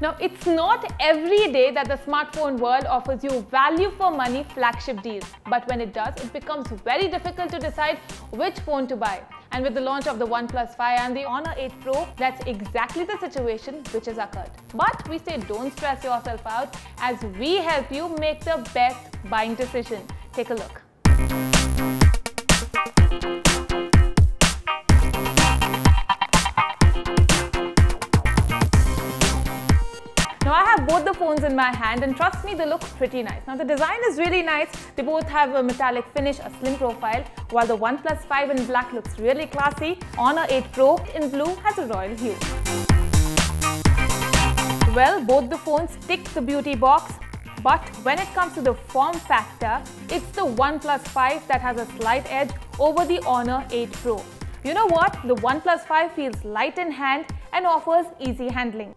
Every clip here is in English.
Now, it's not every day that the smartphone world offers you value for money flagship deals, but when it does, it becomes very difficult to decide which phone to buy. And with the launch of the OnePlus 5 and the Honor 8 Pro, that's exactly the situation which has occurred. But we say don't stress yourself out, as we help you make the best buying decision. Take a look. Now I have both the phones in my hand, and trust me, they look pretty nice. Now the design is really nice. They both have a metallic finish, a slim profile, while the OnePlus 5 in black looks really classy. Honor 8 Pro in blue has a royal hue. Well, both the phones tick the beauty box, but when it comes to the form factor, it's the OnePlus 5 that has a slight edge over the Honor 8 Pro. You know what? The OnePlus 5 feels light in hand and offers easy handling.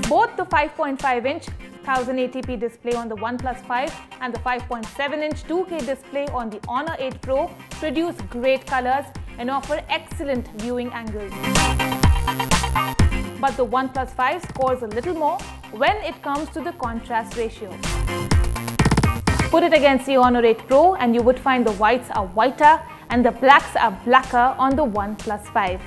Both the 5.5-inch 1080p display on the OnePlus 5 and the 5.7-inch 2K display on the Honor 8 Pro produce great colors and offer excellent viewing angles. But the OnePlus 5 scores a little more when it comes to the contrast ratio. Put it against the Honor 8 Pro and you would find the whites are whiter and the blacks are blacker on the OnePlus 5.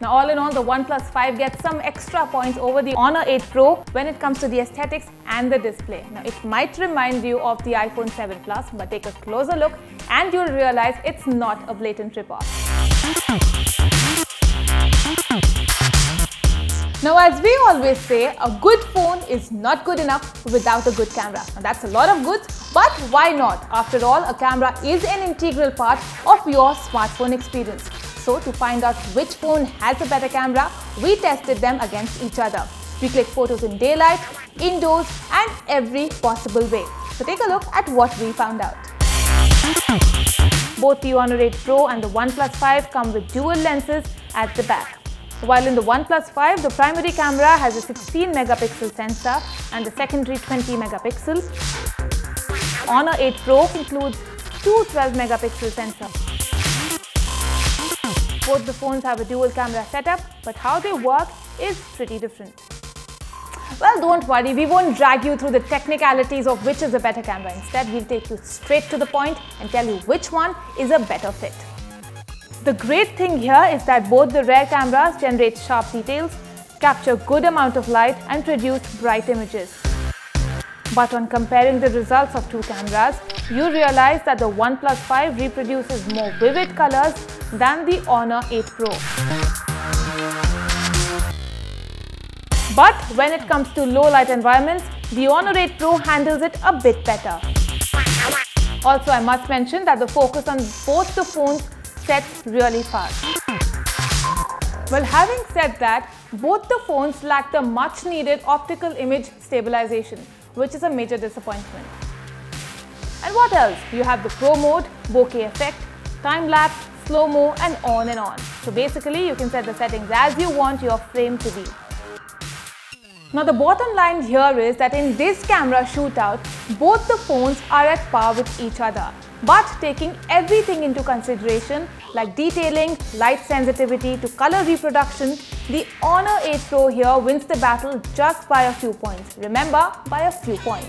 Now all in all, the OnePlus 5 gets some extra points over the Honor 8 Pro when it comes to the aesthetics and the display. Now it might remind you of the iPhone 7 Plus, but take a closer look and you'll realize it's not a blatant ripoff. Now, as we always say, a good phone is not good enough without a good camera. Now that's a lot of goods, but why not? After all, a camera is an integral part of your smartphone experience. So to find out which phone has a better camera, we tested them against each other. We clicked photos in daylight, indoors and every possible way. So take a look at what we found out. Both the Honor 8 Pro and the OnePlus 5 come with dual lenses at the back. While in the OnePlus 5, the primary camera has a 16 megapixel sensor and the secondary 20 megapixel. Honor 8 Pro includes two 12 megapixel sensors. Both the phones have a dual camera setup, but how they work is pretty different. Well, don't worry, we won't drag you through the technicalities of which is a better camera. Instead, we'll take you straight to the point and tell you which one is a better fit. The great thing here is that both the rear cameras generate sharp details, capture good amount of light and produce bright images. But on comparing the results of two cameras, you realize that the OnePlus 5 reproduces more vivid colors than the Honor 8 Pro. But when it comes to low light environments, the Honor 8 Pro handles it a bit better. Also, I must mention that the focus on both the phones sets really fast. Well, having said that, both the phones lack the much needed optical image stabilization, which is a major disappointment. And what else? You have the Pro mode, bokeh effect, time-lapse, slow-mo and on. So basically, you can set the settings as you want your frame to be. Now the bottom line here is that in this camera shootout, both the phones are at par with each other. But taking everything into consideration, like detailing, light sensitivity to color reproduction, the Honor 8 Pro here wins the battle just by a few points. Remember, by a few points.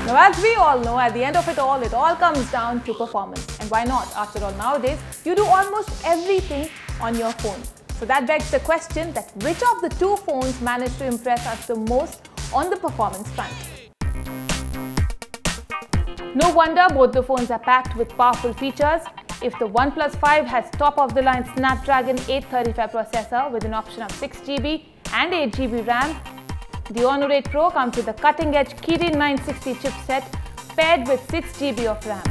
Now, as we all know, at the end of it all comes down to performance. And why not? After all, nowadays, you do almost everything on your phone. So that begs the question that which of the two phones managed to impress us the most on the performance front? No wonder both the phones are packed with powerful features. If the OnePlus 5 has top-of-the-line Snapdragon 835 processor with an option of 6GB and 8GB RAM, the Honor 8 Pro comes with a cutting-edge Kirin 960 chipset paired with 6GB of RAM.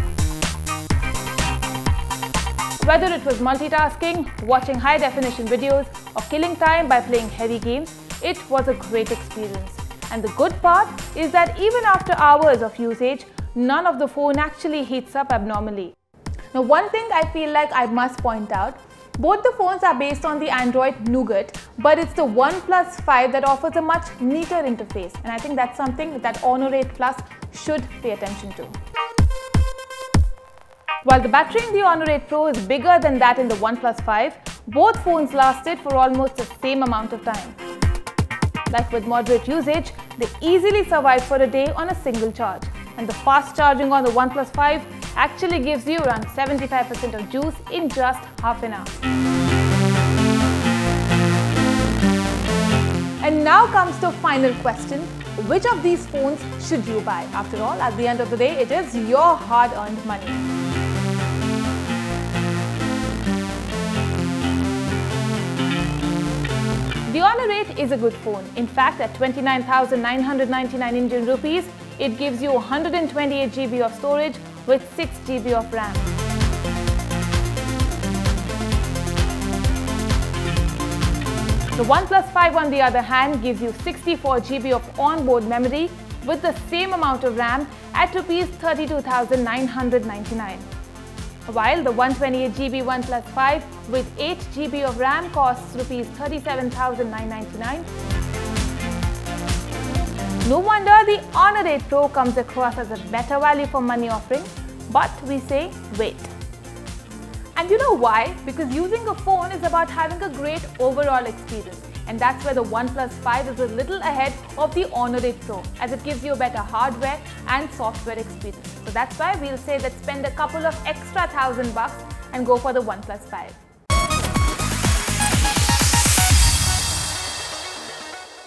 Whether it was multitasking, watching high-definition videos, or killing time by playing heavy games, it was a great experience. And the good part is that even after hours of usage, none of the phone actually heats up abnormally. Now, one thing I feel like I must point out, both the phones are based on the Android Nougat, but it's the OnePlus 5 that offers a much neater interface, and I think that's something that Honor 8 Plus should pay attention to. While the battery in the Honor 8 Pro is bigger than that in the OnePlus 5, both phones lasted for almost the same amount of time. Like with moderate usage, they easily survive for a day on a single charge. And the fast charging on the OnePlus 5 actually gives you around 75% of juice in just half an hour. And now comes the final question, which of these phones should you buy? After all, at the end of the day, it is your hard-earned money. The Honor 8 is a good phone. In fact, at 29,999 Indian rupees, it gives you 128 GB of storage with 6 GB of RAM. The OnePlus 5 on the other hand gives you 64 GB of onboard memory with the same amount of RAM at Rs 32,999. While the 128 GB OnePlus 5 with 8 GB of RAM costs Rs 37,999. No wonder the Honor 8 Pro comes across as a better value for money offering, but we say wait. And you know why? Because using a phone is about having a great overall experience. And that's where the OnePlus 5 is a little ahead of the Honor 8 Pro, as it gives you a better hardware and software experience. So that's why we'll say that spend a couple of extra $1,000 and go for the OnePlus 5.